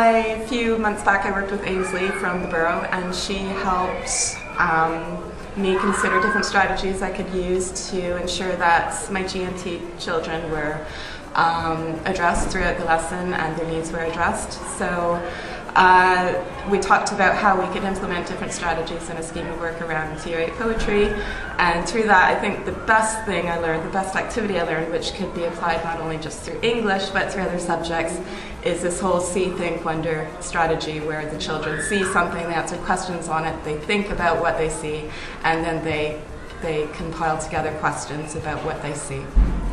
A few months back I worked with Ainsley from the Borough, and she helped me consider different strategies I could use to ensure that my GNT children were addressed throughout the lesson and their needs were addressed. So we talked about how we could implement different strategies in a scheme of work around Year 8 poetry, and through that I think the best thing I learned, the best activity I learned, which could be applied not only just through English but through other subjects, is this whole see, think, wonder strategy, where the children see something, they answer questions on it, they think about what they see, and then they compile together questions about what they see,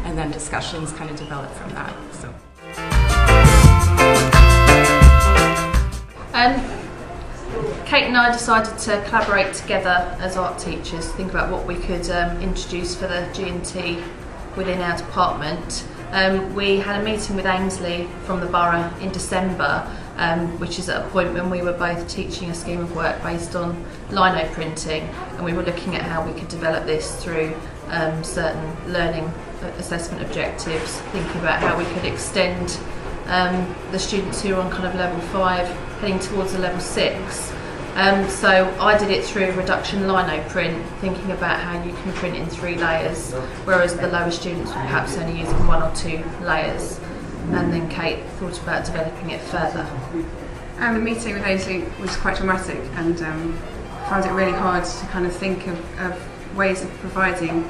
and then discussions kind of develop from that. So. Kate and I decided to collaborate together as art teachers, think about what we could introduce for the G&T within our department. We had a meeting with Ainsley from the Borough in December, which is at a point when we were both teaching a scheme of work based on lino printing, and we were looking at how we could develop this through certain learning assessment objectives, thinking about how we could extend the students who are on kind of level 5 heading towards the level 6. So I did it through reduction lino print, thinking about how you can print in 3 layers, whereas the lower students were perhaps only using 1 or 2 layers. And then Kate thought about developing it further. The meeting with Ainsley was quite dramatic, and found it really hard to kind of think of ways of providing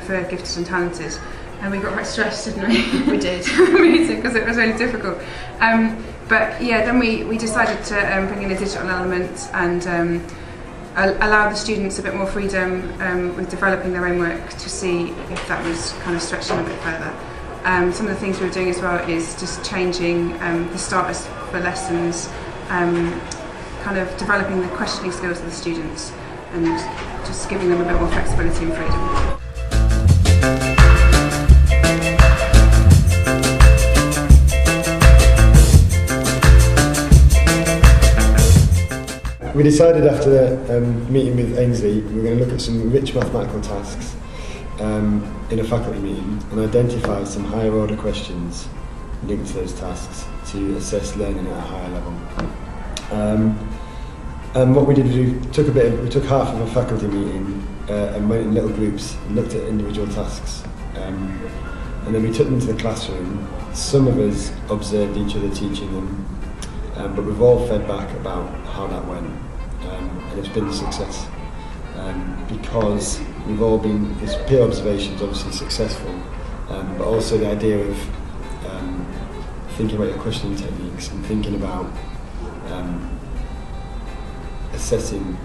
for gifted and talented. And we got quite stressed, didn't we? We did. Because it was really difficult. But yeah, then we decided to bring in a digital element and allow the students a bit more freedom with developing their own work, to see if that was kind of stretching a bit further. Some of the things we were doing as well is just changing the starters for lessons, kind of developing the questioning skills of the students, and just giving them a bit more flexibility and freedom. We decided after the meeting with Ainsley we were going to look at some rich mathematical tasks in a faculty meeting and identify some higher order questions linked to those tasks to assess learning at a higher level. And what we did was we took half of a faculty meeting and went in little groups and looked at individual tasks. And then we took them to the classroom. Some of us observed each other teaching them, but we've all fed back about how that went, and it's been a success because we've all been, this peer observation is obviously successful, but also the idea of thinking about your questioning techniques and thinking about assessing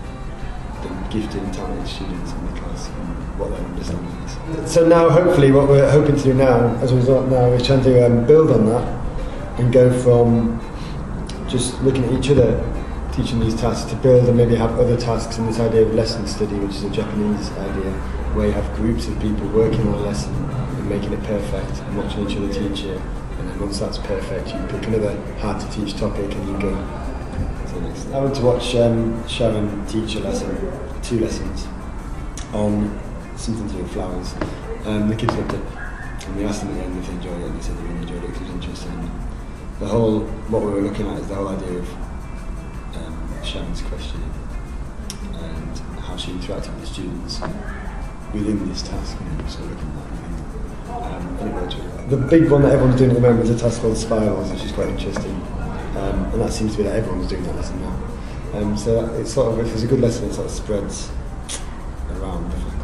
the gifted and talented students in the class and what their understanding is. So now hopefully what we're hoping to do now, as a result now, we're trying to build on that and go from just looking at each other teaching these tasks to build and maybe have other tasks in this idea of lesson study, which is a Japanese idea, where you have groups of people working on a lesson and making it perfect and watching each other teach it, and then once that's perfect you pick another hard to teach topic and you go to the next. I went to watch Sharon teach a lesson, 2 lessons on something to do with flowers. The kids loved it, and we asked them at the end if they enjoyed it, and they said they really enjoyed it because it was interesting. What we were looking at is the whole idea of Sharon's questioning and how she interacted with the students within this task. So looking at that, and it worked really well. The big one that everyone's doing at the moment is a task called spirals, which is quite interesting, and that seems to be that everyone's doing that lesson now. So it's sort of, if it's a good lesson, it sort of spreads around the faculty.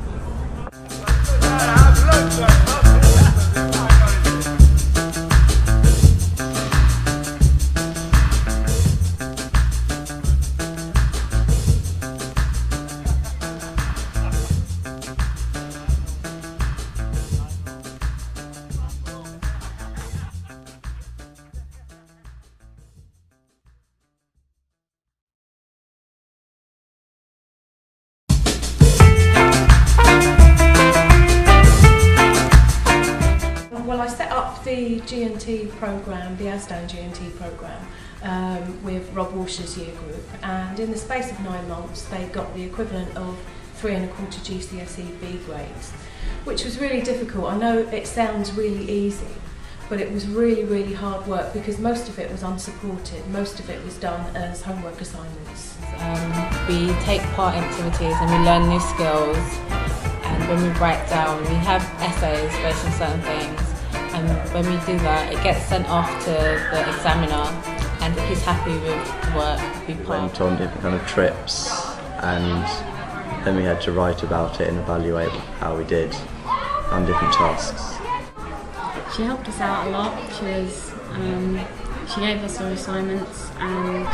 Well, I set up the G&T programme, the Asdan G&T programme, with Rob Walsh's year group, and in the space of 9 months they got the equivalent of 3¼ GCSE B grades, which was really difficult. I know it sounds really easy, but it was really, really hard work because most of it was unsupported. Most of it was done as homework assignments. We take part in activities and we learn new skills, and when we write down, we have essays based on certain things, and when we do that, it gets sent off to the examiner, and if he's happy with the work, we went on different kind of trips, and then we had to write about it and evaluate how we did on different tasks. She helped us out a lot. She gave us our assignments and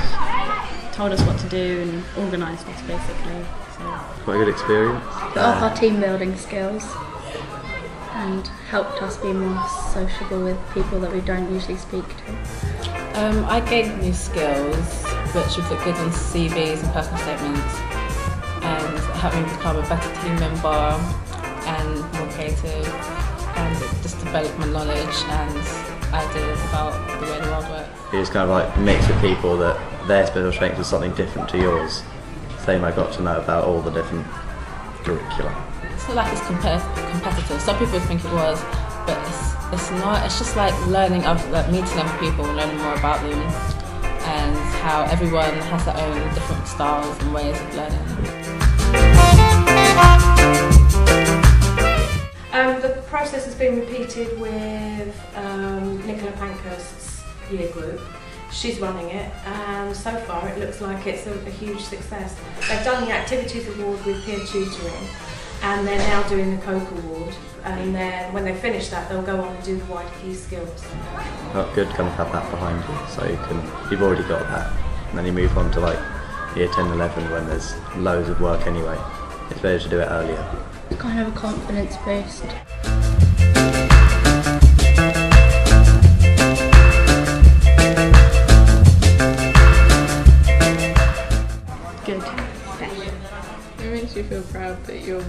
told us what to do and organised us basically. So quite a good experience. Got up our team building skills and helped us be more sociable with people that we don't usually speak to. I gained new skills which would look good on CVs and personal statements, and helped me become a better team member and more creative, and just develop my knowledge and ideas about the way the world works. It's kind of like mixed with people that their special strength is something different to yours. Same, I got to know about all the different curricula. It's not like it's competitive. Some people think it was, but it's not. It's just like learning, meeting other people and learning more about them, and how everyone has their own different styles and ways of learning. The process has been repeated with Nicola Pankhurst's year group. She's running it, and so far it looks like it's a huge success. They've done the Activities Award with peer tutoring, and they're now doing the Coke Award, and then when they finish that they'll go on and do the wider key skills. Well, good to kind of have that behind you, so you've already got that, and then you move on to like year 10, 11 when there's loads of work anyway. It's better to do it earlier. Kind of a confidence boost. Good. It makes you feel proud that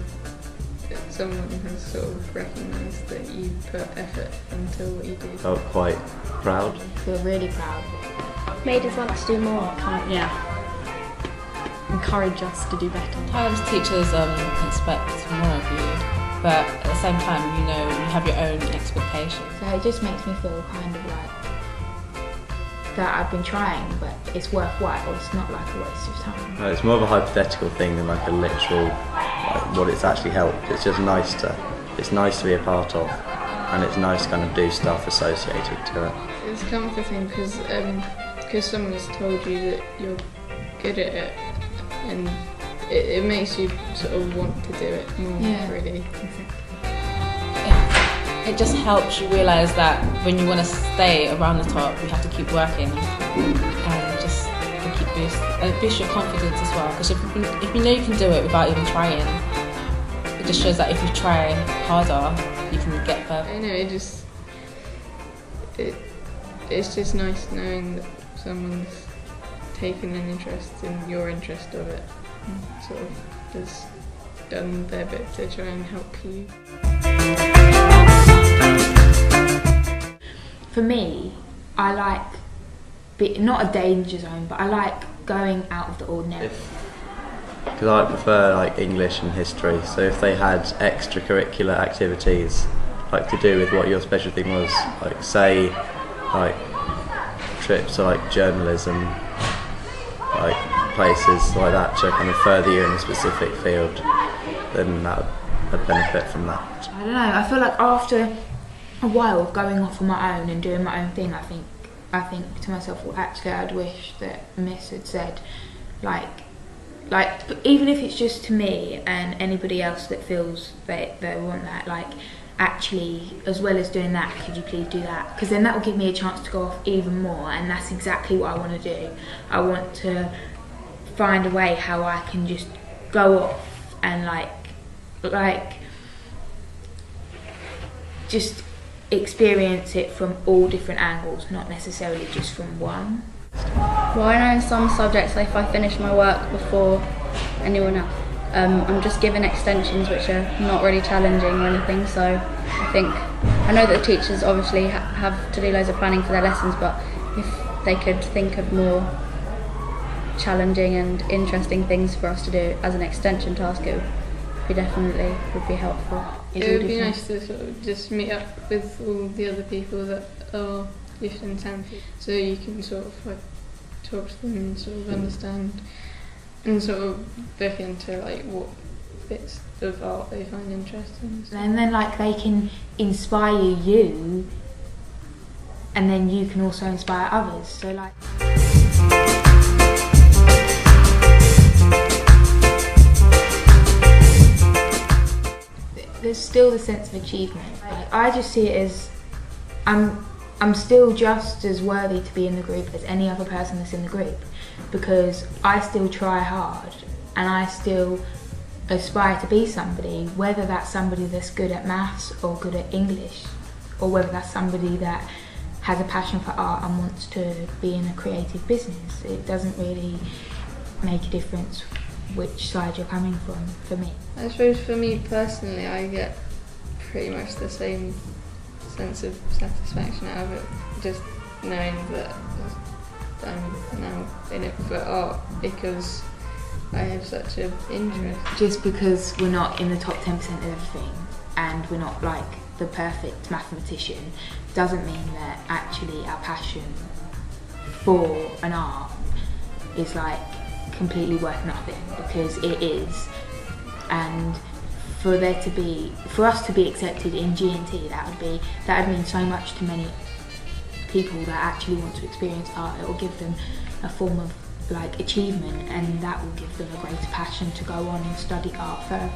someone has sort of recognised that you put effort into what you do. Felt quite proud. Feel really proud. Made us want to do more. Yeah. Encourage us to do better. Sometimes teachers expect more of you, but at the same time, you know, you have your own expectations. So it just makes me feel kind of like that I've been trying, but it's worthwhile. It's not like a waste of time. No, it's more of a hypothetical thing than like a literal, like what it's actually helped. It's just nice to be a part of, and it's nice to kind of do stuff associated to it. It's comforting because someone's told you that you're good at it. And it makes you sort of want to do it more, really. It just helps you realise that when you want to stay around the top, you have to keep working and just to keep it boosts your confidence as well. Because if you know you can do it without even trying, it just shows that if you try harder, you can get further. I know, it's just nice knowing that someone's taken an interest in your interest of it and sort of has done their bit to try and help you. For me, I like, not a danger zone, but I like going out of the ordinary. Because I prefer like English and history, so if they had extracurricular activities like to do with what your special thing was, like say like trips to like journalism, like places like that to kind of further you in a specific field, then that would benefit from that. I don't know, I feel like after a while of going off on my own and doing my own thing, I think to myself, well actually I'd wish that Miss had said like even if it's just to me and anybody else that feels that they want that, like actually as well as doing that, could you please do that? Because then that will give me a chance to go off even more, and that's exactly what I want to do. I want to find a way how I can just go off and like just experience it from all different angles, not necessarily just from one. Well, I know in some subjects, like if I finish my work before anyone else, I'm just given extensions which are not really challenging or anything, so I know that the teachers obviously have to do loads of planning for their lessons, but if they could think of more challenging and interesting things for us to do as an extension task, it would who definitely would be helpful. It would be nice to sort of just meet up with all the other people that are gifted and talented, so you can sort of like talk to them and sort of understand and sort of look into like what bits of art they find interesting. And then like they can inspire you, and then you can also inspire others. So like. There's still the sense of achievement. Like, I just see it as I'm still just as worthy to be in the group as any other person that's in the group, because I still try hard and I still aspire to be somebody, whether that's somebody that's good at maths or good at English, or whether that's somebody that has a passion for art and wants to be in a creative business. It doesn't really make a difference which side you're coming from, for me. I suppose for me personally, I get pretty much the same sense of satisfaction out of it, just knowing that I'm now in it for art because I have such an interest. Just because we're not in the top 10% of everything and we're not like the perfect mathematician doesn't mean that actually our passion for an art is like completely worth nothing, because it is. And for us to be accepted in G&T, that would mean so much to many people that actually want to experience art. It will give them a form of like achievement, and that will give them a greater passion to go on and study art further.